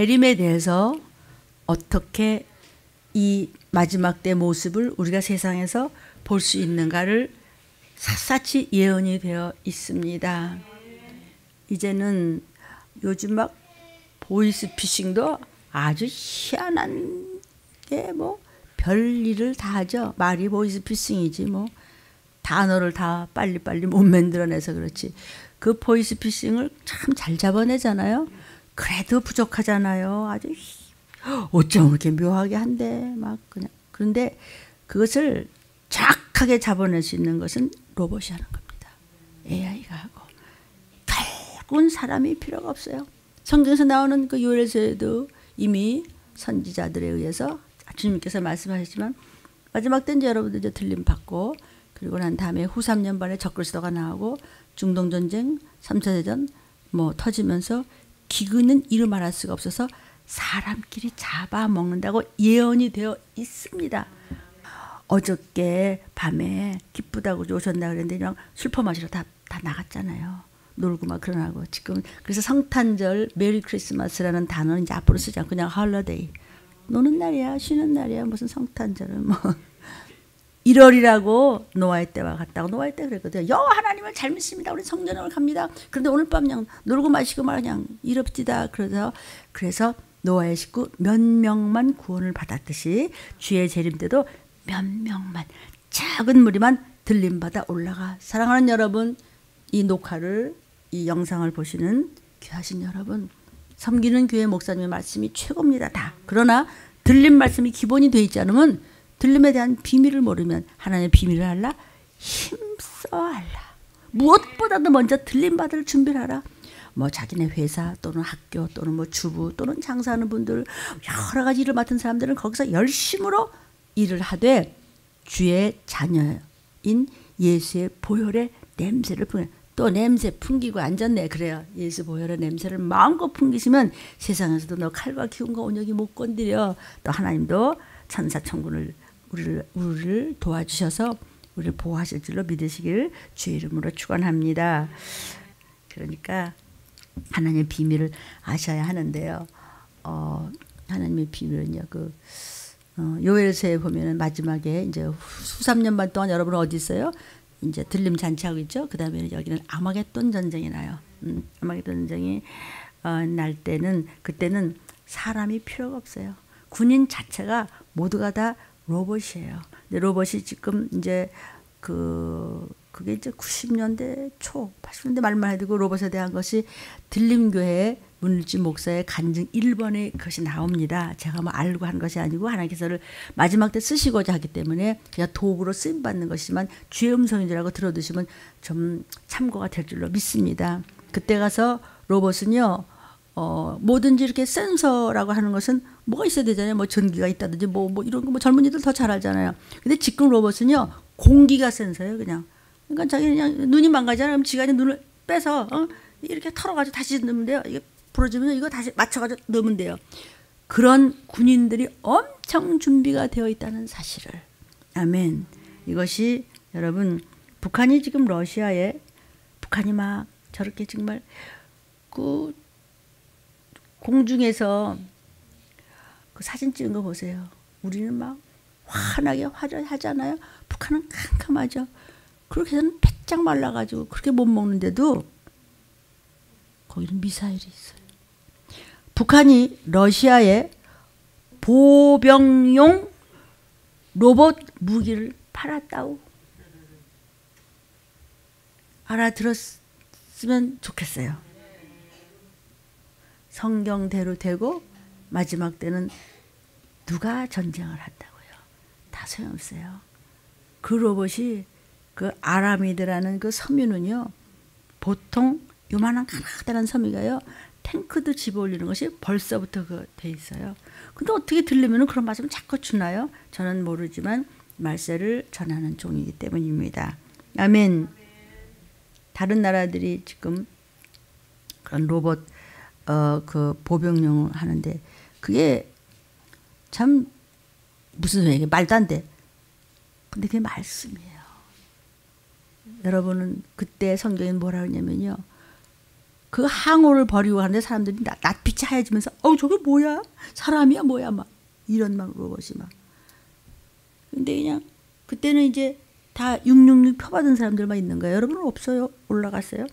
재림에 대해서 어떻게 이 마지막 때 모습을 우리가 세상에서 볼 수 있는가를 샅샅이 예언이 되어 있습니다. 이제는 요즘 막 보이스피싱도 아주 희한한 게 뭐 별일을 다 하죠. 말이 보이스피싱이지 뭐 단어를 다 빨리빨리 못 만들어내서 그렇지. 그 보이스피싱을 참 잘 잡아내잖아요. 그래도 부족하잖아요. 아주 어쩜 그렇게 묘하게 한데 막 그냥. 그런데 그것을 정확하게 잡아낼 수 있는 것은 로봇이 하는 겁니다. AI가 하고. 결국은 사람이 필요가 없어요. 성경에서 나오는 그 요엘서에도 이미 선지자들에 의해서 주님께서 말씀하셨지만 마지막 때는 여러분들 이제 들림 받고 그리고 난 다음에 후 3년 반에 적그리스도가 나오고 중동전쟁, 3차 대전 뭐 터지면서 기근은 이루 말할 수가 없어서 사람끼리 잡아먹는다고 예언이 되어 있습니다. 어저께 밤에 기쁘다고 오셨나 그랬는데 그냥 술퍼 마시러 다 나갔잖아요. 놀고 막 그러나고 지금 그래서 성탄절 메리 크리스마스라는 단어는 이제 앞으로 쓰지 않고 그냥 헐러데이 노는 날이야 쉬는 날이야 무슨 성탄절은 뭐 1월이라고 노아의 때와 같다고 노아의 때 그랬거든요. 여호와 하나님을 잘 믿습니다. 우리 성전을 갑니다. 그런데 오늘 밤 그냥 놀고 마시고 막 그냥 이럽시다. 그래서 노아의 식구 몇 명만 구원을 받았듯이 주의 재림 때도 몇 명만 작은 무리만 들림받아 올라가. 사랑하는 여러분 이 녹화를 이 영상을 보시는 귀하신 여러분 섬기는 교회 목사님의 말씀이 최고입니다. 다. 그러나 들림 말씀이 기본이 되어 있지 않으면 들림에 대한 비밀을 모르면 하나님의 비밀을 알라 힘써 알라. 무엇보다도 먼저 들림 받을 준비를 하라. 뭐 자기네 회사 또는 학교 또는 뭐 주부 또는 장사하는 분들 여러 가지 일을 맡은 사람들은 거기서 열심으로 일을 하되 주의 자녀인 예수의 보혈의 냄새를 풍겨. 또 냄새 풍기고 앉았네. 그래요. 예수 보혈의 냄새를 마음껏 풍기시면 세상에서도 너 칼과 기운과 온역이 못 건드려. 또 하나님도 천사 천군을 우리를 도와주셔서 우리를 보호하실 줄로 믿으시길 주의 이름으로 축원합니다. 그러니까 하나님의 비밀을 아셔야 하는데요. 하나님의 비밀은요. 요엘서에 보면은 마지막에 이제 후 3년 반 동안 여러분은 어디 있어요? 이제 들림 잔치하고 있죠. 그 다음에 여기는 아마겟돈 전쟁이 나요. 아마겟돈 전쟁이 날 때는 그때는 사람이 필요가 없어요. 군인 자체가 모두가 다 로봇이에요. 근데 로봇이 지금 이제 그게 이제 90년대 초, 80년대 말만 해도 로봇에 대한 것이 들림교회 문일주 목사의 간증 1번에 그것이 나옵니다. 제가 뭐 알고 한 것이 아니고 하나님께서를 마지막 때 쓰시고자 하기 때문에 그냥 도구로 쓰임받는 것이지만 주의 음성인 줄 알고 들어두시면 좀 참고가 될 줄로 믿습니다. 그때 가서 로봇은요. 뭐든지 이렇게 센서라고 하는 것은 뭐가 있어야 되잖아요. 뭐 전기가 있다든지 뭐 이런 거 뭐 젊은이들 더 잘 알잖아요. 근데 지금 로봇은요. 공기가 센서예요. 그냥. 그러니까 자기 그냥 눈이 망가지잖아요. 그럼 지가 눈을 빼서 이렇게 털어가지고 다시 넣으면 돼요. 이게 부러지면 이거 다시 맞춰가지고 넣으면 돼요. 그런 군인들이 엄청 준비가 되어 있다는 사실을. 아멘. 이것이 여러분 북한이 지금 러시아에 북한이 막 저렇게 정말 그 공중에서 그 사진 찍은 거 보세요. 우리는 막 환하게 화려하잖아요. 북한은 캄캄하죠. 그렇게 해서는 배짱 말라가지고 그렇게 못 먹는데도 거기는 미사일이 있어요. 북한이 러시아에 보병용 로봇 무기를 팔았다고. 알아들었으면 좋겠어요. 성경대로 되고 마지막 때는 누가 전쟁을 한다고요. 다 소용없어요. 그 로봇이 그 아라미드라는 그 섬유는요. 보통 요만한 가나다란 섬유가요. 탱크도 집어올리는 것이 벌써부터 돼 있어요. 근데 어떻게 들리면 그런 말씀 자꾸 주나요? 저는 모르지만 말세를 전하는 종이기 때문입니다. 아멘. 다른 나라들이 지금 그런 로봇 그 보병용 하는데 그게 참 무슨 소리야? 말도 안 돼. 근데 그게 말씀이에요. 여러분은 그때 성경에 뭐라 그러냐면요. 그 항오를 버리고 가는데 사람들이 낯빛이 하얘지면서 저게 뭐야? 사람이야 뭐야? 막 이런 막 로봇이 막. 근데 그냥 그때는 이제 다 666 표받은 사람들만 있는 거예요. 여러분은 없어요? 올라갔어요?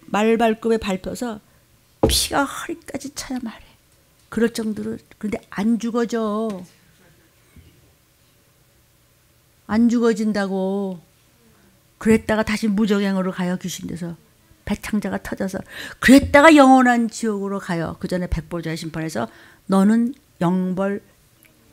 말발굽에 밟혀서 피가 허리까지 차야 말해. 그럴 정도로. 근데 안 죽어져. 안 죽어진다고. 그랬다가 다시 무적행으로 가요. 귀신 돼서. 배창자가 터져서. 그랬다가 영원한 지옥으로 가요. 그 전에 백보자의 심판에서 너는 영벌,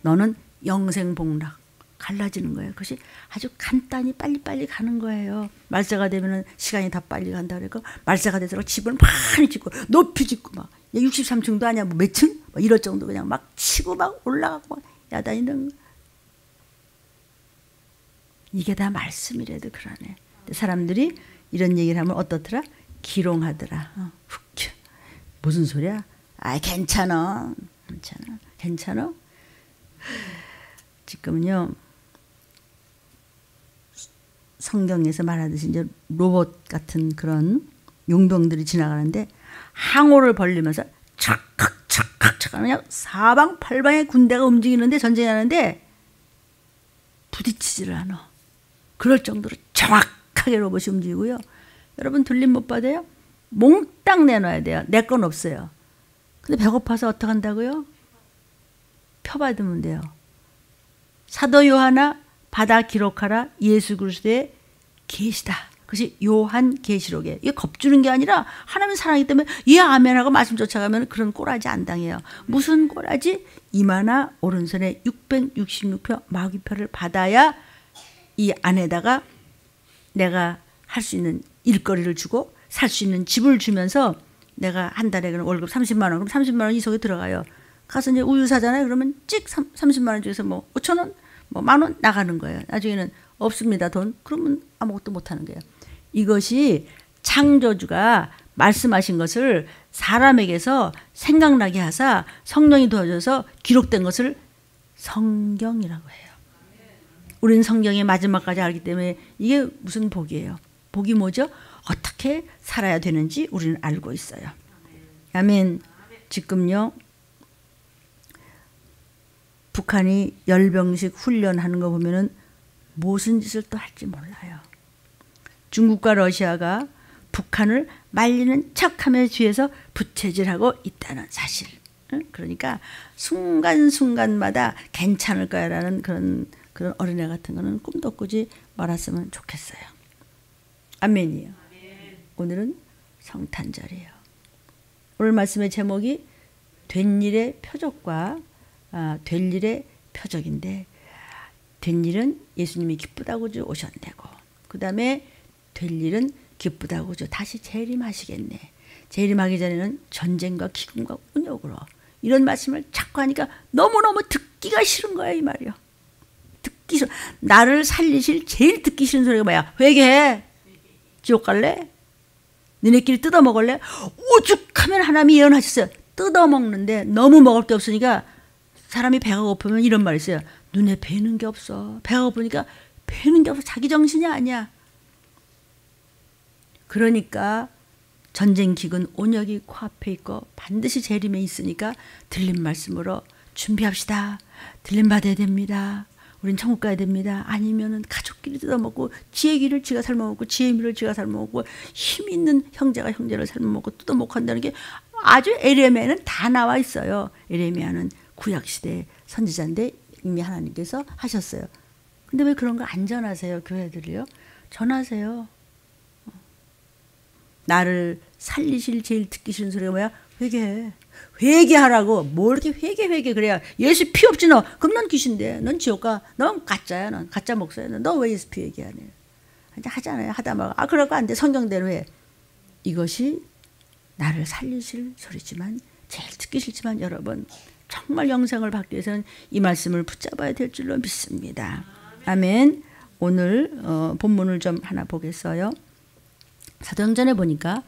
너는 영생복락. 갈라지는 거예요. 그것이 아주 간단히 빨리빨리 가는 거예요. 말세가 되면은 시간이 다 빨리 간다 그러니까 말세가 돼서 집을 많이 짓고 높이 짓고 막 63층도 아니야 뭐 몇 층? 막 이럴 정도 그냥 막 치고 막 올라가고 막 야단이는. 이게 다 말씀이래도 그러네. 사람들이 이런 얘기를 하면 어떻더라? 기롱하더라. 무슨 소리야? 괜찮아. 괜찮아. 지금은요. 성경에서 말하듯이 이제 로봇 같은 그런 용병들이 지나가는데 항오를 벌리면서 착착착착 그냥 사방팔방의 군대가 움직이는데 전쟁이 하는데 부딪히지를 않아. 그럴 정도로 정확하게 로봇이 움직이고요. 여러분 들림 못 받아요? 몽땅 내놔야 돼요. 내 건 없어요. 근데 배고파서 어떻게 한다고요? 표 받으면 돼요. 사도 요한아 받아 기록하라. 예수 그리스도의 계시다. 그것이 요한 계시록에. 이게 겁주는 게 아니라 하나님 사랑이기 때문에 예 아멘하고 말씀 쫓아가면 그런 꼬라지 안 당해요. 무슨 꼬라지? 이마나 오른손에 666표 마귀표를 받아야 이 안에다가 내가 할 수 있는 일거리를 주고 살 수 있는 집을 주면서 내가 한 달에 월급 30만 원, 그럼 30만 원 이 속에 들어가요. 가서 이제 우유 사잖아요. 그러면 찍 30만 원 중에서 뭐 5천 원, 뭐 만 원 나가는 거예요. 나중에는 없습니다 돈. 그러면 아무것도 못 하는 거예요. 이것이 창조주가 말씀하신 것을 사람에게서 생각나게 하사 성령이 도와줘서 기록된 것을 성경이라고 해요. 우리는 성경의 마지막까지 알기 때문에 이게 무슨 복이에요. 복이 뭐죠? 어떻게 살아야 되는지 우리는 알고 있어요. 아멘. 지금요. 북한이 열병식 훈련하는 거 보면은 무슨 짓을 또 할지 몰라요. 중국과 러시아가 북한을 말리는 척하며 뒤에서 부채질하고 있다는 사실. 그러니까 순간순간마다 괜찮을 거야라는 그런 어린애 같은 거는 꿈도 꾸지 말았으면 좋겠어요. 아멘이요. 오늘은 성탄절이에요. 오늘 말씀의 제목이 된 일의 표적과 될 일의 표적인데 된 일은 예수님이 기쁘다고 오셨네고 그 다음에 될 일은 기쁘다고 다시 재림하시겠네. 재림하기 전에는 전쟁과 기근과 운역으로 이런 말씀을 자꾸 하니까 너무너무 듣기가 싫은 거예요. 이 말이요. 듣기 싫어. 나를 살리실 제일 듣기 싫은 소리가 뭐야? 회개해. 지옥 갈래? 너네끼리 뜯어먹을래? 오죽하면 하나님이 예언하셨어요. 뜯어먹는데 너무 먹을 게 없으니까 사람이 배가 고프면 이런 말이 있어요. 눈에 뵈는 게 없어. 배가 고프니까 뵈는 게 없어. 자기 정신이 아니야. 그러니까 전쟁 기근 온역이 코앞에 있고 반드시 재림에 있으니까 들린 말씀으로 준비합시다. 들림 받아야 됩니다. 우린 천국 가야 됩니다. 아니면은 가족끼리 뜯어먹고 지의 길을 지가 삶아먹고 지의 밀을 지가 삶아먹고 힘 있는 형제가 형제를 삶아먹고 뜯어먹고 한다는 게 아주 에레미야는 다 나와 있어요. 에레미야는 구약시대 선지자인데 이미 하나님께서 하셨어요. 근데 왜 그런 거 안 전하세요? 교회들이요. 전하세요. 나를 살리실 제일 듣기 싫은 소리가 뭐야? 회개해. 회개하라고. 뭐 이렇게 회개 그래야 예수 피 없지 너. 그럼 넌 귀신데. 넌 지옥 가. 넌 가짜야. 넌 가짜 목사야. 너 왜 예수 피 얘기하냐. 하잖아요. 하다 말고 그럴 거 안 돼. 성경대로 해. 이것이 나를 살리실 소리지만 제일 듣기 싫지만 여러분 정말 영생을 받기 위해서는 이 말씀을 붙잡아야 될 줄로 믿습니다. 아멘. 오늘 본문을 좀 하나 보겠어요. 사도행전에 보니까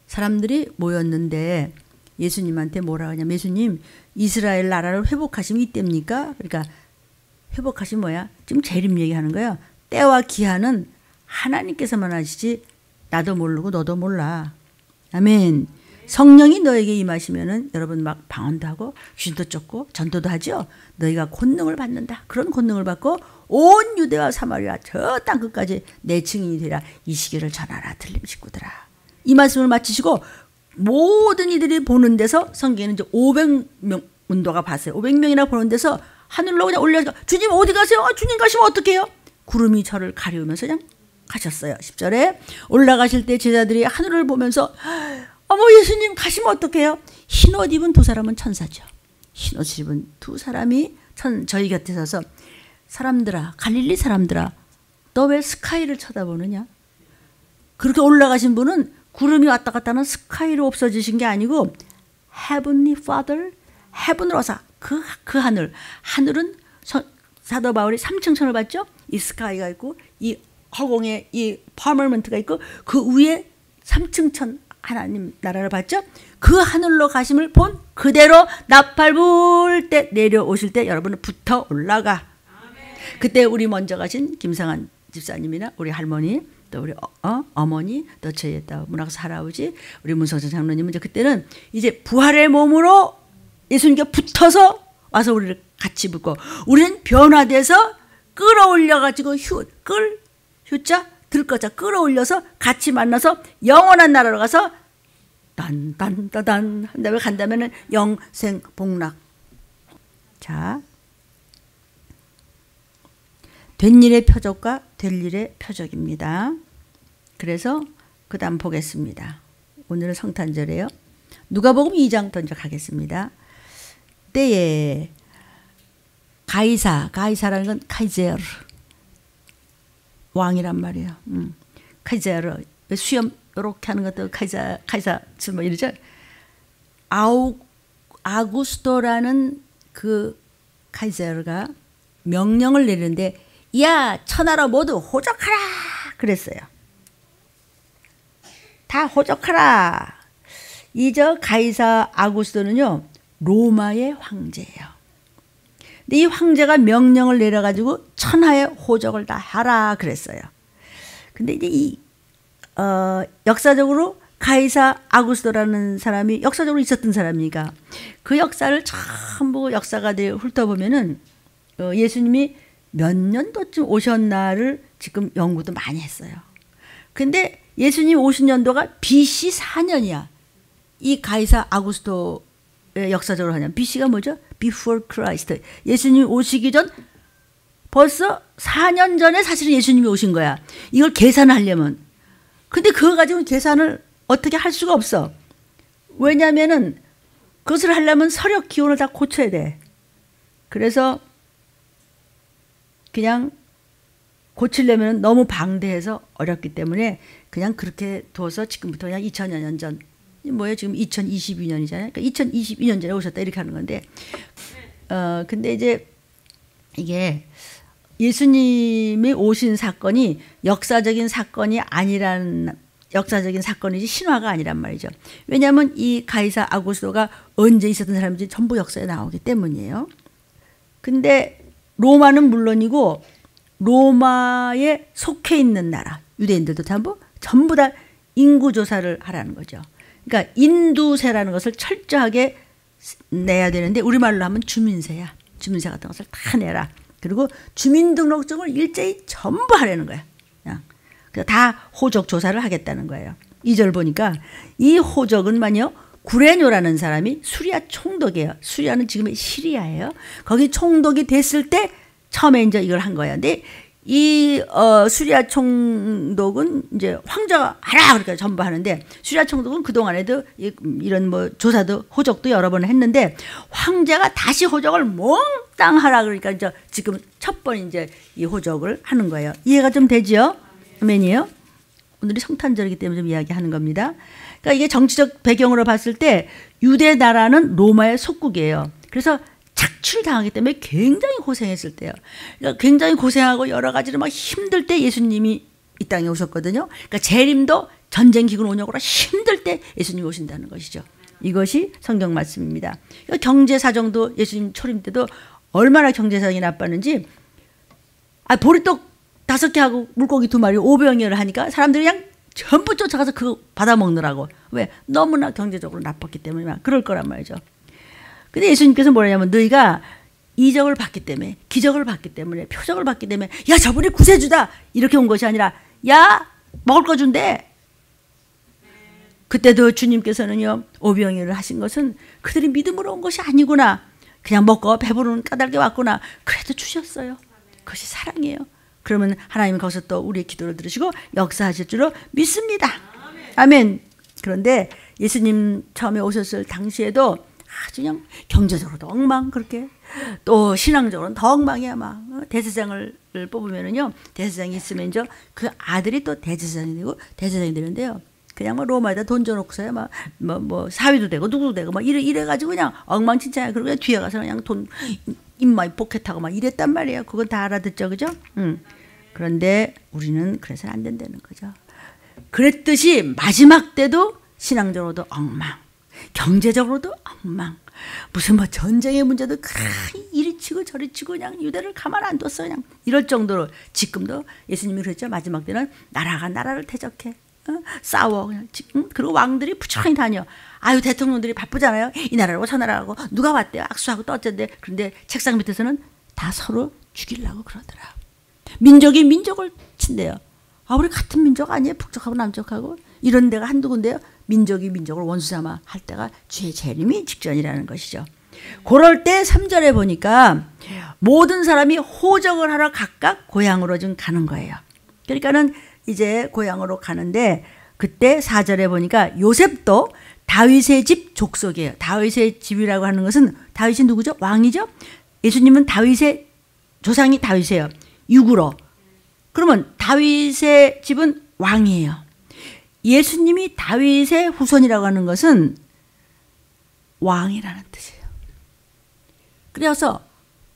사람들이 모였는데 예수님한테 뭐라 하냐면 예수님 이스라엘 나라를 회복하시면 이때입니까? 그러니까 회복하시면 뭐야? 지금 재림 얘기하는 거예요. 때와 기한은 하나님께서만 하시지 나도 모르고 너도 몰라. 아멘. 성령이 너에게 임하시면은 여러분 막 방언도 하고 귀신도 쫓고 전도도 하죠. 너희가 권능을 받는다. 그런 권능을 받고 온 유대와 사마리아 저 땅끝까지 내 증인이 되라. 이 시기를 전하라. 들림 식구들아. 이 말씀을 마치시고 모든 이들이 보는 데서 성경에는 이제 500명 문도가 봤어요. 500명이나 보는 데서 하늘로 그냥 올려서 주님 어디 가세요? 주님 가시면 어떡해요? 구름이 저를 가리우면서 그냥 가셨어요. 10절에 올라가실 때 제자들이 하늘을 보면서 어머 예수님 가시면 어떡해요? 흰옷 입은 두 사람은 천사죠. 흰옷 입은 두 사람이 저희 곁에 서서 사람들아 갈릴리 사람들아 너 왜 스카이를 쳐다보느냐? 그렇게 올라가신 분은 구름이 왔다 갔다 하는 스카이로 없어지신 게 아니고 Heavenly Father, 헤븐으로 와서 그 하늘은 사도 바울이 3층 천을 봤죠? 이 스카이가 있고 이 허공에 이 파머먼트가 있고 그 위에 3층 천 하나님 나라를 봤죠? 그 하늘로 가심을 본 그대로 나팔 불 때 내려오실 때 여러분은 붙어 올라가. 그때 우리 먼저 가신 김상한 집사님이나 우리 할머니 또 우리 어머니 또 저희 문학사 할아버지 우리 문성철 장로님은 이제 그때는 이제 부활의 몸으로 예수님께 붙어서 와서 우리를 같이 붙고 우리는 변화돼서 끌어올려가지고 휴자 들거자 끌어올려서 같이 만나서 영원한 나라로 가서 딴딴따단 한 다음에 간다면은 영생 복락. 자, 된 일의 표적과 될 일의 표적입니다. 그래서 그 다음 보겠습니다. 오늘은 성탄절이에요. 누가복음 2장 먼저 가겠습니다. 때에 가이사라는 건 카이제르 왕이란 말이에요. 카이제르 수염 이렇게 하는 것도 카이사 뭐 이러죠. 아구스토라는 그 카이제르가 명령을 내리는데 야 천하로 모두 호적하라 그랬어요. 다 호적하라. 이 저 가이사 아구스토는요 로마의 황제예요. 근데 이 황제가 명령을 내려가지고 천하의 호적을 다 하라 그랬어요. 근데 이제 이 역사적으로 가이사 아구스토라는 사람이 역사적으로 있었던 사람이니까 그 역사를 전부 역사가들 훑어보면은 예수님이 몇 년도쯤 오셨나를 지금 연구도 많이 했어요. 근데 예수님 오신 연도가 BC 4년이야. 이 가이사 아구스토 역사적으로 하냐. BC가 뭐죠? Before Christ. 예수님 오시기 전 벌써 4년 전에 사실은 예수님이 오신 거야. 이걸 계산하려면. 근데 그거 가지고 계산을 어떻게 할 수가 없어. 왜냐하면은 그것을 하려면 서력 기원을 다 고쳐야 돼. 그래서 그냥 고치려면 너무 방대해서 어렵기 때문에 그냥 그렇게 둬서 지금부터 그냥 2000여 년 전. 뭐예요? 지금 2022년이잖아요. 그러니까 2022년 전에 오셨다 이렇게 하는 건데, 근데 이제 이게 예수님이 오신 사건이 역사적인 사건이 아니란 역사적인 사건이지 신화가 아니란 말이죠. 왜냐하면 이 가이사 아구스토가 언제 있었던 사람인지 전부 역사에 나오기 때문이에요. 근데 로마는 물론이고 로마에 속해 있는 나라 유대인들도 전부 다 인구조사를 하라는 거죠. 그러니까 인두세라는 것을 철저하게 내야 되는데 우리말로 하면 주민세야. 주민세 같은 것을 다 내라. 그리고 주민등록증을 일제히 전부 하라는 거야. 다 호적 조사를 하겠다는 거예요. 2절 보니까 이 호적은만요. 구레뇨라는 사람이 수리아 총독이에요. 수리아는 지금의 시리아예요. 거기 총독이 됐을 때 처음에 이제 이걸 한 거예요. 근데 이 수리아 총독은 이제 황제가 하라 그러니까 전부 하는데 수리아 총독은 그 동안에도 이런 뭐 조사도 호적도 여러 번 했는데 황제가 다시 호적을 몽땅 하라 그러니까 이제 지금 첫 번 이제 이 호적을 하는 거예요. 이해가 좀 되지요? 아멘이에요. 오늘이 성탄절이기 때문에 좀 이야기하는 겁니다. 그러니까 이게 정치적 배경으로 봤을 때 유대 나라는 로마의 속국이에요. 그래서 착출당하기 때문에 굉장히 고생했을 때요. 그러니까 굉장히 고생하고 여러 가지로 막 힘들 때 예수님이 이 땅에 오셨거든요. 그러니까 재림도 전쟁 기근 온역으로 힘들 때 예수님이 오신다는 것이죠. 이것이 성경 말씀입니다. 경제 사정도 예수님 초림 때도 얼마나 경제 사정이 나빴는지 보리떡 5개 하고 물고기 2마리 5병이를 하니까 사람들이 그냥 전부 쫓아가서 그거 받아먹느라고. 왜? 너무나 경제적으로 나빴기 때문에 막 그럴 거란 말이죠. 근데 예수님께서 뭐라냐면 너희가 이적을 받기 때문에, 기적을 받기 때문에, 표적을 받기 때문에 야 저분이 구세주다 이렇게 온 것이 아니라 야 먹을 거 준대. 그때도 주님께서는요 오병이어를 하신 것은 그들이 믿음으로 온 것이 아니구나. 그냥 먹고 배부르는 까닭에 왔구나. 그래도 주셨어요. 그것이 사랑이에요. 그러면 하나님은 거기서 또 우리의 기도를 들으시고 역사하실 줄로 믿습니다. 아멘. 그런데 예수님 처음에 오셨을 당시에도 아주 그냥 경제적으로도 엉망, 그렇게 또 신앙적으로는 더 엉망이야. 막 대제사장을 뽑으면은요 대제사장이 있으면 이제 그 아들이 또 대제사장이 되고 대제사장이 되는데요. 그냥 뭐 로마에다 돈 줘놓고서야 막 뭐 사위도 되고 누구도 되고 막 이래 가지고 그냥 엉망진창이야. 그리고 뒤에 가서 그냥 돈 입마에 포켓하고 막 이랬단 말이에요. 그건 다 알아듣죠, 그죠? 그런데 우리는 그래서는 안 된다는 거죠. 그랬듯이 마지막 때도 신앙적으로도 엉망, 경제적으로도 엉망, 무슨 뭐 전쟁의 문제도 이리 치고 저리 치고 그냥 유대를 가만 안 뒀어. 그냥 이럴 정도로 지금도 예수님이 그랬죠. 마지막 때는 나라가 나라를 대적해. 싸워 그냥. 그리고 왕들이 부처히 다녀. 아유 대통령들이 바쁘잖아요. 이 나라라고 저 나라라고 누가 왔대요. 악수하고 또 어쩐대. 그런데 책상 밑에서는 다 서로 죽이려고 그러더라. 민족이 민족을 친대요. 아 우리 같은 민족 아니에요? 북쪽하고 남쪽하고 이런 데가 한두 군데요. 민족이 민족을 원수 삼아 할 때가 주의 재림이 직전이라는 것이죠. 그럴 때 3절에 보니까 모든 사람이 호적을 하러 각각 고향으로 좀 가는 거예요. 그러니까는 이제 고향으로 가는데 그때 4절에 보니까 요셉도 다윗의 집 족속이에요. 다윗의 집이라고 하는 것은 다윗이 누구죠? 왕이죠? 예수님은 다윗의 조상이 다윗이에요. 육으로. 그러면 다윗의 집은 왕이에요. 예수님이 다윗의 후손이라고 하는 것은 왕이라는 뜻이에요. 그래서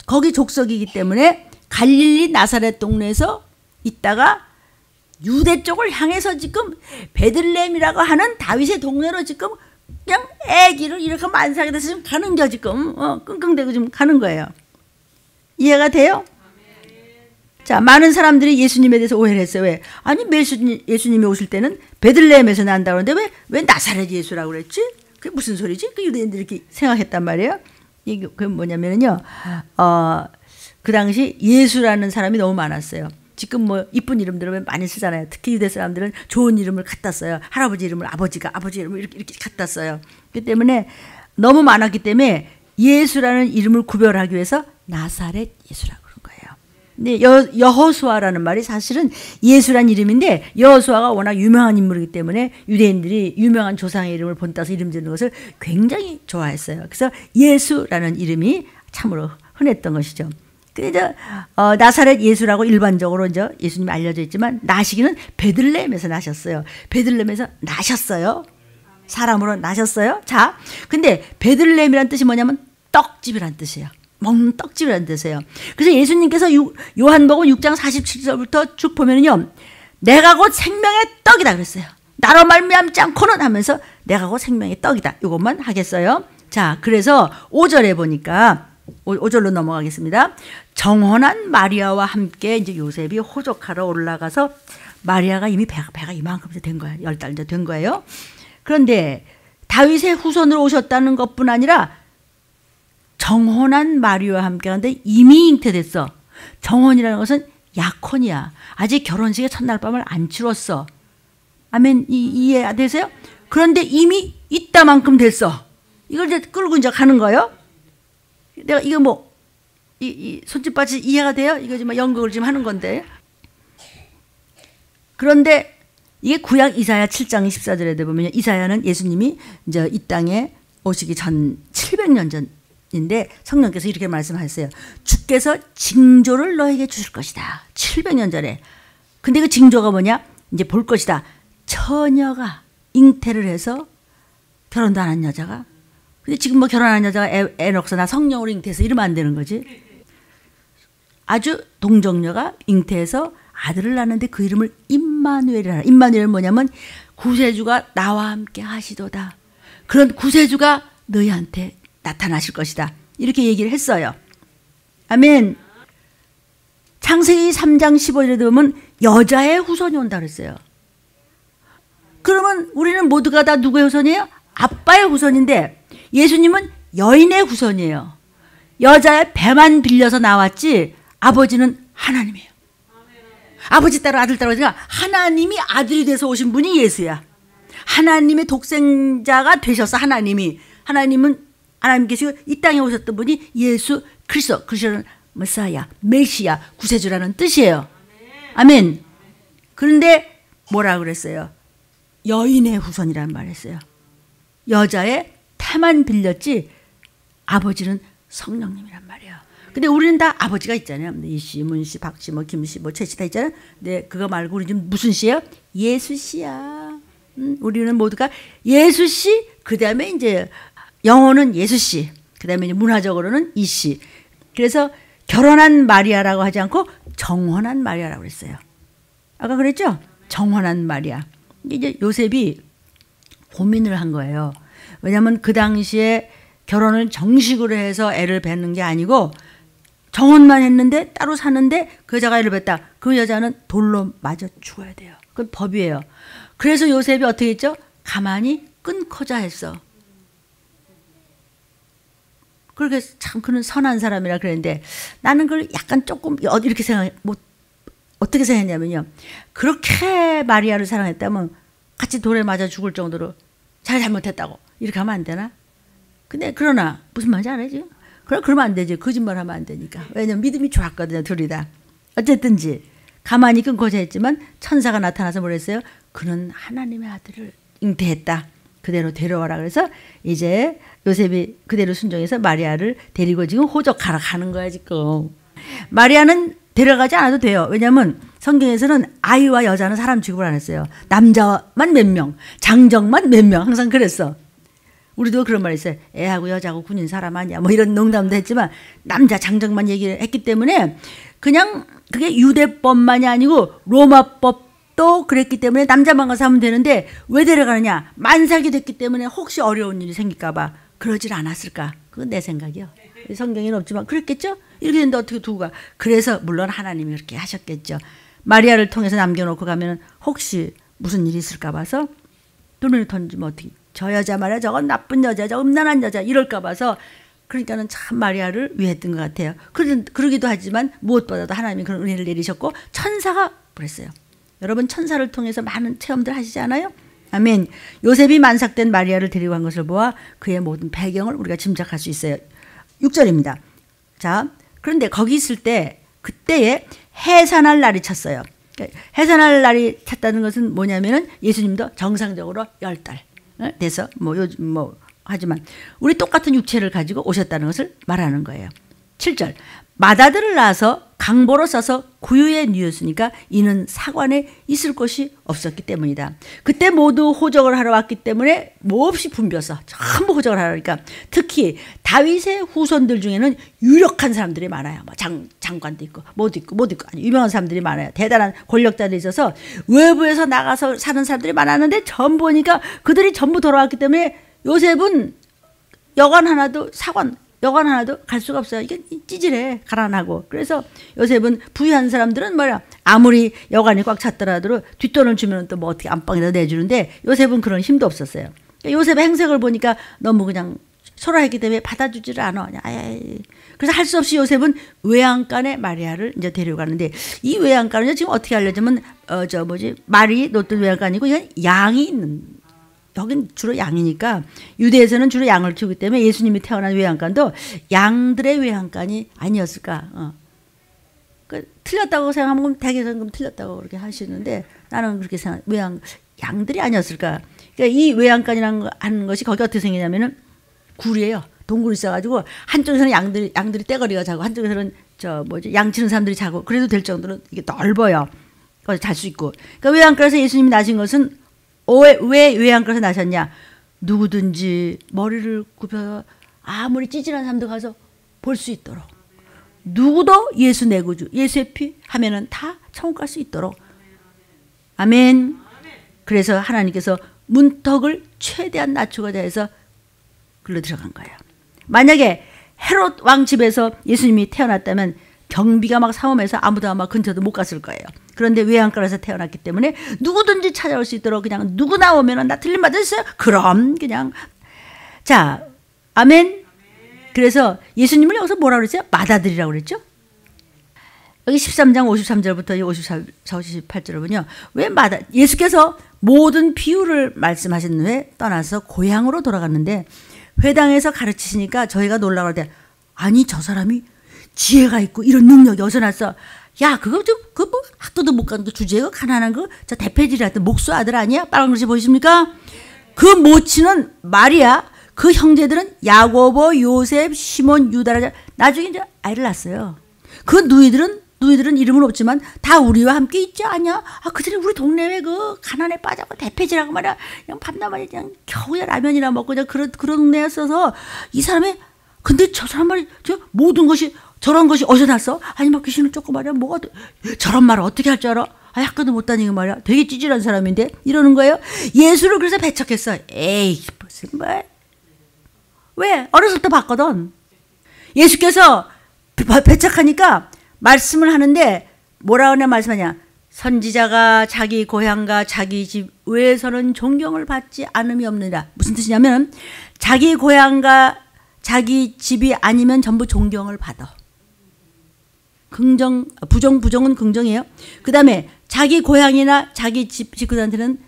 거기 족속이기 때문에 갈릴리 나사렛 동네에서 있다가 유대 쪽을 향해서 지금 베들레헴이라고 하는 다윗의 동네로 지금 그냥 애기를 이렇게 만삭에 돼서 지금 가는 겨 지금 끙끙대고 지금 가는 거예요. 이해가 돼요? 자, 많은 사람들이 예수님에 대해서 오해를 했어요. 왜? 아니 예수님이 오실 때는 베들레헴에서 난다고 하는데 왜 나사렛 예수라고 그랬지? 그게 무슨 소리지? 그 유대인들이 이렇게 생각했단 말이에요. 이게 그 뭐냐면요, 그 당시 예수라는 사람이 너무 많았어요. 지금 뭐 이쁜 이름들을 많이 쓰잖아요. 특히 유대 사람들은 좋은 이름을 갖다 써요. 할아버지 이름을 아버지 이름을 이렇게 갖다 써요. 그렇기 때문에 너무 많았기 때문에 예수라는 이름을 구별하기 위해서 나사렛 예수라고 그런 거예요. 근데 여호수아라는 말이 사실은 예수란 이름인데 여호수아가 워낙 유명한 인물이기 때문에 유대인들이 유명한 조상의 이름을 본따서 이름 짓는 것을 굉장히 좋아했어요. 그래서 예수라는 이름이 참으로 흔했던 것이죠. 근데 나사렛 예수라고 일반적으로 이제 예수님이 알려져 있지만 나시기는 베들레헴에서 나셨어요. 베들레헴에서 나셨어요. 사람으로 나셨어요. 자, 근데 베들레헴이란 뜻이 뭐냐면 떡집이란 뜻이에요. 먹는 떡집이란 뜻이에요. 그래서 예수님께서 요한복음 6장 47절부터 쭉 보면요, 내가 곧 생명의 떡이다 그랬어요. 나로 말미암지 않고는 하면서 내가 곧 생명의 떡이다. 이것만 하겠어요. 자, 그래서 5절에 보니까 5절로 넘어가겠습니다. 정혼한 마리아와 함께 이제 요셉이 호적하러 올라가서 마리아가 이미 배가 이만큼 된 거예요. 10달 이제 된 거예요. 그런데 다윗의 후손으로 오셨다는 것뿐 아니라 정혼한 마리아와 함께 하는데 이미 잉태됐어. 정혼이라는 것은 약혼이야. 아직 결혼식의 첫날 밤을 안 치렀어. 아멘. 이해되세요? 그런데 이미 있다만큼 됐어. 이걸 이제 끌고 이제 가는 거예요. 내가 이거 뭐 이 손짓받치 이해가 돼요? 이거 지금 연극을 지금 하는 건데. 그런데 이게 구약 이사야 7장 14절에 보면 이사야는 예수님이 이제 이 땅에 오시기 전 700년 전인데 성령께서 이렇게 말씀하셨어요. 주께서 징조를 너에게 주실 것이다. 700년 전에. 근데 그 징조가 뭐냐? 이제 볼 것이다. 처녀가 잉태를 해서 결혼도 안 한 여자가. 근데 지금 뭐 결혼한 여자가 애 넣고서 나 성령으로 잉태해서 이러면 안 되는 거지. 아주 동정녀가 잉태해서 아들을 낳는데 그 이름을 임마누엘이라. 임마누엘은 뭐냐면 구세주가 나와 함께 하시도다. 그런 구세주가 너희한테 나타나실 것이다. 이렇게 얘기를 했어요. 아멘. 창세기 3장 15절에 보면 여자의 후손이 온다 그랬어요. 그러면 우리는 모두가 다 누구의 후손이에요? 아빠의 후손인데 예수님은 여인의 후손이에요. 여자의 배만 빌려서 나왔지 아버지는 하나님이에요. 아버지 따라 아들 따라 그러니까 하나님이 아들이 돼서 오신 분이 예수야. 하나님의 독생자가 되셔서 하나님은 하나님 계시고 이 땅에 오셨던 분이 예수 그리스도. 그리스도는 메사야, 메시아, 구세주라는 뜻이에요. 아멘. 그런데 뭐라 그랬어요? 여인의 후손이라는 말을 했어요. 여자의 태만 빌렸지 아버지는 성령님이란 말이에요. 근데 우리는 다 아버지가 있잖아요. 이씨, 문씨, 박씨, 뭐 김씨, 뭐 최씨 다 있잖아요. 근데 그거 말고 우리 지금 무슨 씨예요? 예수씨야. 우리는 모두가 예수씨, 그 다음에 이제 영어는 예수씨, 그 다음에 문화적으로는 이씨. 그래서 결혼한 마리아라고 하지 않고 정혼한 마리아라고 그랬어요. 아까 그랬죠? 정혼한 마리아. 이제 요셉이 고민을 한 거예요. 왜냐하면 그 당시에 결혼을 정식으로 해서 애를 낳는 게 아니고 정혼만 했는데 따로 사는데 그 여자가 애를 낳았다. 그 여자는 돌로 맞아 죽어야 돼요. 그건 법이에요. 그래서 요셉이 어떻게 했죠? 가만히 끊고자 했어. 그렇게 참 그는 선한 사람이라 그랬는데 나는 그걸 약간 조금 이렇게 어떻게 생각했냐면요. 그렇게 마리아를 사랑했다면 같이 돌에 맞아 죽을 정도로 잘못했다고 이렇게 하면 안 되나? 근데 그러나 무슨 말인지 알아요 지금? 그러면 안 되지. 거짓말하면 안 되니까. 왜냐면 믿음이 좋았거든요. 둘이 다. 어쨌든지 가만히 끊고자 했지만 천사가 나타나서 뭐랬어요? 그는 하나님의 아들을 잉태했다. 그대로 데려와라. 그래서 이제 요셉이 그대로 순종해서 마리아를 데리고 지금 호적하러 가는 거야 지금. 마리아는 데려가지 않아도 돼요. 왜냐하면 성경에서는 아이와 여자는 사람 취급을 안 했어요. 남자만 몇 명, 장정만 몇 명 항상 그랬어. 우리도 그런 말 있어요. 애하고 여자하고 군인 사람 아니야. 뭐 이런 농담도 했지만 남자 장정만 얘기를 했기 때문에 그냥 그게 유대법만이 아니고 로마법도 그랬기 때문에 남자만 가서 하면 되는데 왜 데려가느냐. 만삭이 됐기 때문에 혹시 어려운 일이 생길까 봐 그러질 않았을까. 그건 내 생각이요. 성경에는 없지만 그랬겠죠. 이렇게 됐는데 어떻게 두고 가. 그래서 물론 하나님이 이렇게 하셨겠죠. 마리아를 통해서 남겨놓고 가면 혹시 무슨 일이 있을까 봐서 눈을 던지면 어떻게. 저 여자 말이야 저건 나쁜 여자 저 음란한 여자 이럴까 봐서 그러니까는 참 마리아를 위했던 것 같아요. 그러기도 하지만 무엇보다도 하나님이 그런 은혜를 내리셨고 천사가 그랬어요. 여러분 천사를 통해서 많은 체험들 하시지 않아요? 아멘. 요셉이 만삭된 마리아를 데리고 간 것을 보아 그의 모든 배경을 우리가 짐작할 수 있어요. 6절입니다. 자, 그런데 거기 있을 때 그때에 해산할 날이 찼어요. 해산할 날이 찼다는 것은 뭐냐면은 예수님도 정상적으로 10달 돼서 요즘 하지만 우리 똑같은 육체를 가지고 오셨다는 것을 말하는 거예요. 7절 맏아들을 낳아서 강보로 써서 구유에 누였으니까 이는 사관에 있을 곳이 없었기 때문이다. 그때 모두 호적을 하러 왔기 때문에 몹시 붐벼서 전부 호적을 하러 오니까 특히 다윗의 후손들 중에는 유력한 사람들이 많아요. 뭐 장관도 있고 뭐도 있고 아주 유명한 사람들이 많아요. 대단한 권력자들이 있어서 외부에서 나가서 사는 사람들이 많았는데 전부 보니까 그들이 전부 돌아왔기 때문에 요셉은 여관 하나도 갈 수가 없어요. 이게 찌질해. 가난하고. 그래서 요셉은 부유한 사람들은 뭐야 아무리 여관이 꽉 찼더라도 뒷돈을 주면 또 뭐 어떻게 안방에다 내주는데 요셉은 그런 힘도 없었어요. 요셉의 행색을 보니까 너무 그냥 초라했기 때문에 받아주지를 않아. 그래서 할 수 없이 요셉은 외양간에 마리아를 이제 데려가는데 이 외양간은 지금 어떻게 알려주면 말이 놓던 외양간이고 이건 양이 있는 여긴 주로 양이니까 유대에서는 주로 양을 키우기 때문에 예수님이 태어난 외양간도 양들의 외양간이 아니었을까. 틀렸다고 생각하면 대개는 틀렸다고 그렇게 하시는데 나는 그렇게 생각. 양들이 아니었을까. 그러니까 이 외양간이라는 하는 것이 거기 어떻게 생기냐면은 굴이에요. 동굴이 있어가지고 한쪽에서는 양들이 떼거리가 자고 한쪽에서는 양 치는 사람들이 자고 그래도 될 정도로 이게 넓어요. 거기서 잘 수 있고. 그러니까 외양간에서 예수님이 나신 것은 왜 외양간에서 나셨냐? 누구든지 머리를 굽혀 아무리 찌질한 사람도 가서 볼 수 있도록 누구도 예수 내 구주 예수의 피 하면은 다 천국 갈 수 있도록. 아멘. 그래서 하나님께서 문턱을 최대한 낮추고자 해서 글로 들어간 거예요. 만약에 헤롯 왕 집에서 예수님이 태어났다면 경비가 막 삼엄해서 아무도 아마 근처도 못 갔을 거예요. 그런데 외양간에서 태어났기 때문에 누구든지 찾아올 수 있도록 그냥 누구 나오면 나 틀림 받으셨어요? 그럼 그냥 자 아멘. 그래서 예수님을 여기서 뭐라고 그랬어요? 맏아들이라고 그랬죠? 여기 13장 53절부터 54, 58절을 보면요. 왜 예수께서 모든 비유를 말씀하신 후에 떠나서 고향으로 돌아갔는데 회당에서 가르치시니까 저희가 놀라고 할 때 아니 저 사람이 지혜가 있고 이런 능력이 어디서 났어? 야 그거 좀 그 뭐 학교도 못 가는 거 주제가 가난한 거 저 대패질이한테 목수 아들 아니야? 빨간 글씨 보이십니까? 그 모친은 마리아 그 형제들은 야고보 요셉 시몬 유다라 나중에 이제 아이를 낳았어요. 그 누이들은 이름은 없지만 다 우리와 함께 있지 않냐? 아 그들이 우리 동네에 그 가난에 빠져고 대패질하고 말이야 그냥 밤낮 그냥 겨우 라면이나 먹고 그냥 그런 동네였어서 이 사람의 근데 저 사람 말이 저 모든 것이 저런 것이 어디서 났어? 아니 막 귀신을 쫓고 말이야 뭐가 저런 말을 어떻게 할 줄 알아? 아 학교도 못 다니고 말이야 되게 찌질한 사람인데 이러는 거예요. 예수를 그래서 배척했어. 에이 무슨 말? 왜? 어렸을 때 봤거든. 예수께서 배척하니까 말씀을 하는데 뭐라 그러냐 말씀하냐. 선지자가 자기 고향과 자기 집 외에서는 존경을 받지 않음이 없느니라. 무슨 뜻이냐면 자기 고향과 자기 집이 아니면 전부 존경을 받아. 부정은 긍정이에요. 그 다음에 자기 고향이나 자기 집 식구들한테는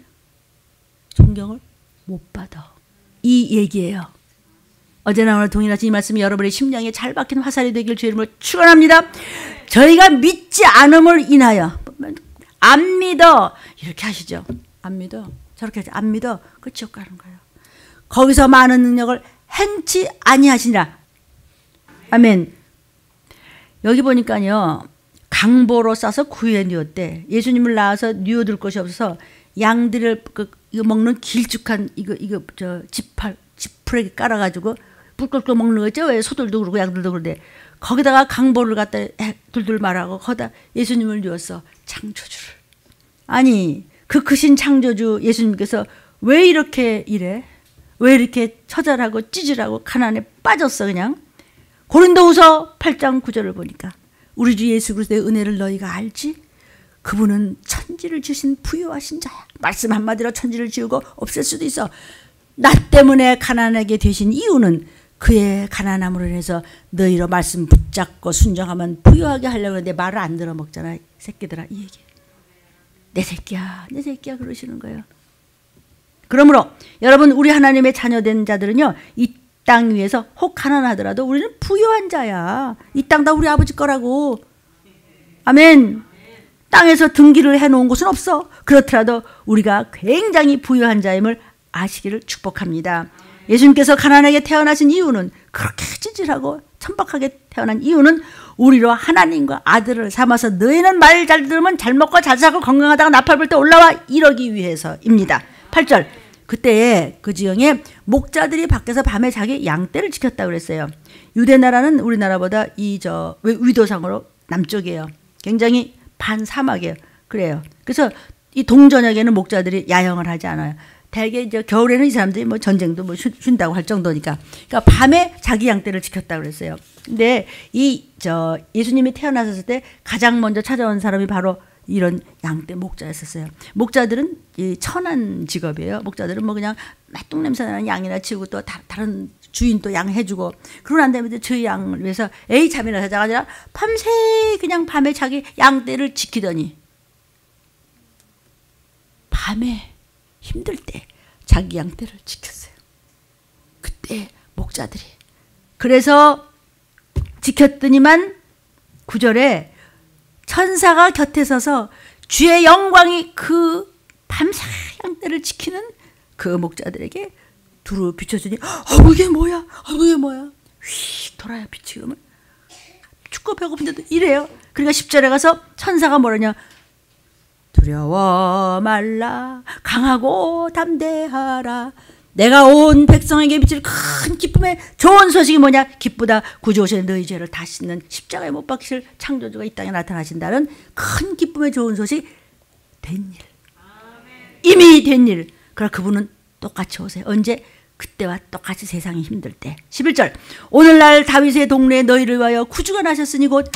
존경을 못 받아. 이 얘기예요. 어제나 오늘 동일하신 이 말씀이 여러분의 심령에 잘 박힌 화살이 되길 주의 이름으로 축원합니다. 저희가 믿지 않음을 인하여 안 믿어 이렇게 하시죠. 안 믿어 저렇게 하죠. 안 믿어 그 지옥 가는 거예요. 거기서 많은 능력을 행치 아니하시니라. 아멘. 여기 보니까요 강보로 싸서 구유에 뉘었대. 예수님을 낳아서 뉘어둘 곳이 없어서 양들을 이거 먹는 길쭉한 이거 저 지푸레기 깔아가지고 뿔꿀꿀 먹는 거 있죠? 왜 소들도 그러고 양들도 그런데 거기다가 강보를 갖다 둘둘 말하고 거기다 예수님을 뉘었어. 창조주를. 아니 그 크신 창조주 예수님께서 왜 이렇게 이래? 왜 이렇게 처절하고 찌질하고 가난에 빠졌어 그냥? 고린도후서 8장 9절을 보니까 우리 주 예수 그리스도의 은혜를 너희가 알지? 그분은 천지를 지으신 부유하신 자야. 말씀 한마디로 천지를 지우고 없앨 수도 있어. 나 때문에 가난하게 되신 이유는 그의 가난함으로 인해서 너희로 말씀 붙잡고 순종하면 부유하게 하려고 하는데 말을 안 들어 먹잖아. 새끼들아 이 얘기. 내 새끼야 그러시는 거예요. 그러므로 여러분 우리 하나님의 자녀된 자들은요. 이 땅 위에서 혹 가난하더라도 우리는 부유한 자야. 이 땅 다 우리 아버지 거라고. 아멘. 땅에서 등기를 해놓은 곳은 없어. 그렇더라도 우리가 굉장히 부유한 자임을 아시기를 축복합니다. 예수님께서 가난하게 태어나신 이유는 그렇게 찌질하고 천박하게 태어난 이유는 우리로 하나님과 아들을 삼아서 너희는 말 잘 들으면 잘 먹고 잘 살고 건강하다가 나팔 불 때 올라와 이러기 위해서입니다. 8절 그때에 그 지형에 목자들이 밖에서 밤에 자기 양떼를 지켰다고 그랬어요. 유대 나라는 우리나라보다 위도상으로 남쪽이에요. 굉장히 반사막이에요. 그래요. 그래서 이 동저녁에는 목자들이 야영을 하지 않아요. 대개 이제 겨울에는 이 사람들이 뭐 전쟁도 뭐 쉰다고 할 정도니까. 그러니까 밤에 자기 양떼를 지켰다고 그랬어요. 근데 예수님이 태어나셨을 때 가장 먼저 찾아온 사람이 바로 이런 양떼 목자였었어요. 목자들은 이 천한 직업이에요. 목자들은 뭐 그냥 맛똥 냄새 나는 양이나 치우고 또 다른 주인 또 양 해주고 그러고 난 다음에 저희 양을 위해서 잠이나 자자가 아니라 밤새 그냥 밤에 자기 양떼를 지키더니 밤에 힘들 때 자기 양떼를 지켰어요. 그때 목자들이. 그래서 지켰더니만 9절에 천사가 곁에 서서 주의 영광이 그 밤새 양떼를 지키는 그 목자들에게 두루 비춰주니 이게 뭐야? 이게 뭐야? 휙 돌아야 빛이 그러면 춥고 배고픈데도 이래요. 그러니까 10절에 가서 천사가 뭐라냐? 두려워 말라 강하고 담대하라. 내가 온 백성에게 미칠 큰 기쁨의 좋은 소식이 뭐냐? 기쁘다 구주 오시는 너희 죄를 다 씻는 십자가에 못 박히실 창조주가 이 땅에 나타나신다는 큰 기쁨의 좋은 소식 된 일. 이미 된 일. 그러나 그분은 똑같이 오세요. 언제? 그때와 똑같이 세상이 힘들 때. 11절 오늘날 다윗의 동네에 너희를 위하여 구주가 나셨으니 곧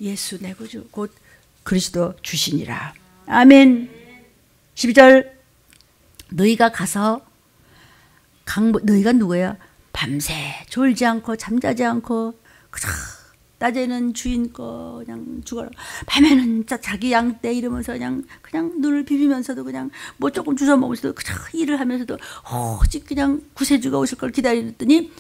예수 내 구주 곧 그리스도 주시니라. 아멘. 12절 너희가 가서 너희가 누구야? 밤새 졸지 않고 잠자지 않고 그저 낮에는 주인 거 그냥 죽어라. 밤에는 자기 양떼 이러면서 그냥 눈을 비비면서도 그냥 뭐 조금 주워 먹으면서도 그저 일을 하면서도 오직 그냥 구세주가 오실 걸 기다리더니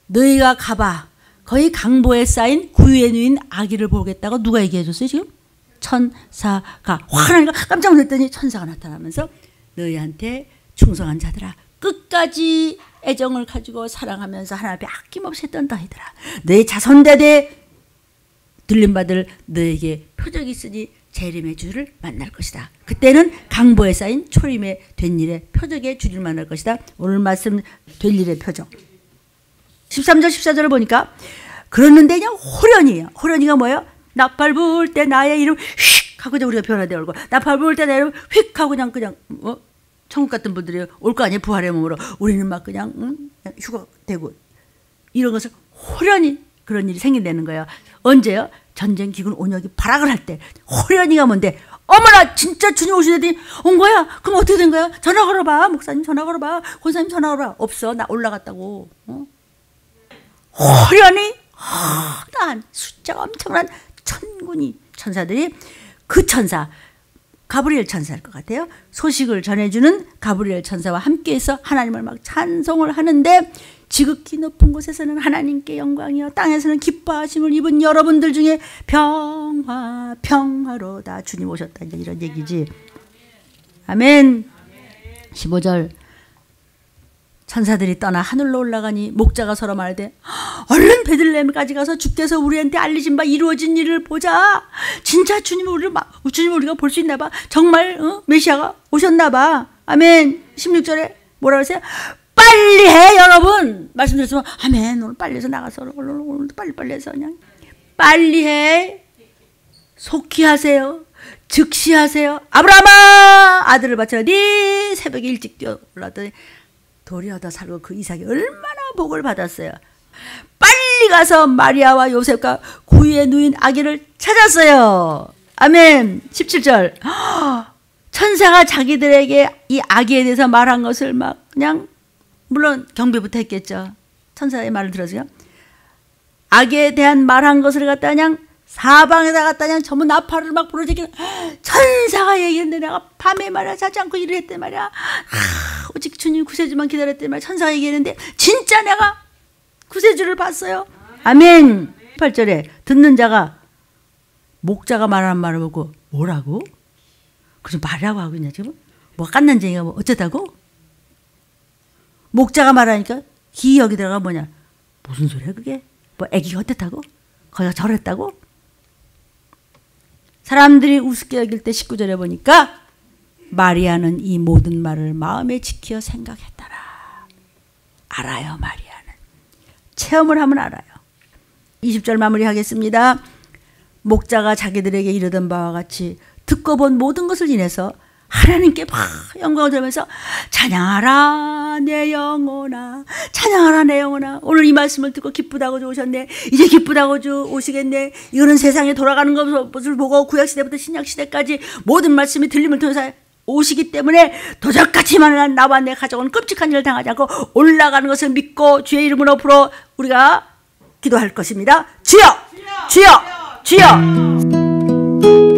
너희가 가봐. 거의 강보에 쌓인 구유에 누인 아기를 보겠다고 누가 얘기해 줬어요 지금? 천사가 화나니까 깜짝 놀랐더니 천사가 나타나면서 너희한테 충성한 자들아 끝까지 애정을 가지고 사랑하면서 하나님 앞에 아낌없이 했던 너희들아 너희 자손대대 들림받을 너에게 표적이 있으니 재림의 주를 만날 것이다. 그때는 강보에 쌓인 초림의 된 일의 표적의 주를 만날 것이다. 오늘 말씀 될 일의 표적 13절 14절을 보니까 그러는데 그냥 호련이에요. 호련이가 뭐예요? 나팔 부을 때 나의 이름 휙 하고 우리가 변화되어 올고 나팔 부을 때 나의 이름 휙 하고 그냥 천국 같은 분들이 올 거 아니에요. 부활의 몸으로. 우리는 막 그냥 휴가되고 이런 것을 호련히 그런 일이 생긴다는 거예요. 언제요? 전쟁 기근 온역이 발악을 할 때. 호련히가 뭔데? 어머나 진짜 주님 오시더니 온 거야? 그럼 어떻게 된 거야? 전화 걸어봐. 목사님 전화 걸어봐. 권사님 전화 걸어봐. 없어. 나 올라갔다고. 호련히 난 숫자가 엄청난 천군이 천사들이 그 천사 가브리엘 천사일 것 같아요. 소식을 전해주는 가브리엘 천사와 함께해서 하나님을 막 찬송을 하는데 지극히 높은 곳에서는 하나님께 영광이요 땅에서는 기뻐하심을 입은 여러분들 중에 평화로다 주님 오셨다 이런 얘기지. 아멘. 15절 천사들이 떠나 하늘로 올라가니 목자가 서로 말하되 얼른 베들레헴까지 가서 주께서 우리한테 알리신 바 이루어진 일을 보자. 진짜 주님 우리가 볼 수 있나 봐. 정말 메시아가 오셨나 봐. 아멘. 16절에 뭐라 그러세요? 빨리 해 여러분. 말씀드렸지만 아멘. 오늘 빨리 해서 나가서 오늘도 빨리 해서 그냥 빨리 해. 속히 하세요. 즉시 하세요. 아브라함아 아들을 바치라. 네 새벽에 일찍 뛰어 올랐더니 돌이 얻어 살고 그 이삭이 얼마나 복을 받았어요. 빨리 가서 마리아와 요셉과 구유에 누인 아기를 찾았어요. 아멘. 17절 천사가 자기들에게 이 아기에 대해서 말한 것을 막 그냥 물론 경배부터 했겠죠. 천사의 말을 들었어요. 아기에 대한 말한 것을 갖다 그냥 사방에다 갖다 그냥 전부 나팔을 막 부러지게 천사가 얘기했는데 내가 밤에 말이야 자지 않고 일을 했단 말이야. 오직 주님 구세주만 기다렸단 말이야. 천사가 얘기했는데 진짜 내가 구세주를 봤어요. 아멘. 8절에 듣는 자가 목자가 말하는 말을 보고 뭐라고? 그래서 말이라고 하고 있냐 지금? 뭐 깐난쟁이가 뭐 어쩌다고? 목자가 말하니까 기 여기 들어가 뭐냐? 무슨 소리야 그게? 뭐 애기가 어땠다고? 거기가 저랬다고? 사람들이 우습게 여길 때 19절에 보니까 마리아는 이 모든 말을 마음에 지켜 생각했더라. 알아요 마리아는. 체험을 하면 알아요. 20절 마무리하겠습니다. 목자가 자기들에게 이르던 바와 같이 듣고 본 모든 것을 인해서 하나님께 막 영광을 돌면서 찬양하라 내 영혼아 찬양하라 내 영혼아. 오늘 이 말씀을 듣고 기쁘다고 주 오셨네. 이제 기쁘다고 주 오시겠네. 이거는 세상에 돌아가는 것을 보고 구약시대부터 신약시대까지 모든 말씀이 들림을 통해서 오시기 때문에 도적같이만 나와 내 가족은 끔찍한 일을 당하지 않고 올라가는 것을 믿고 주의 이름으로 불어 우리가 기도할 것입니다. 주여 주여 주여.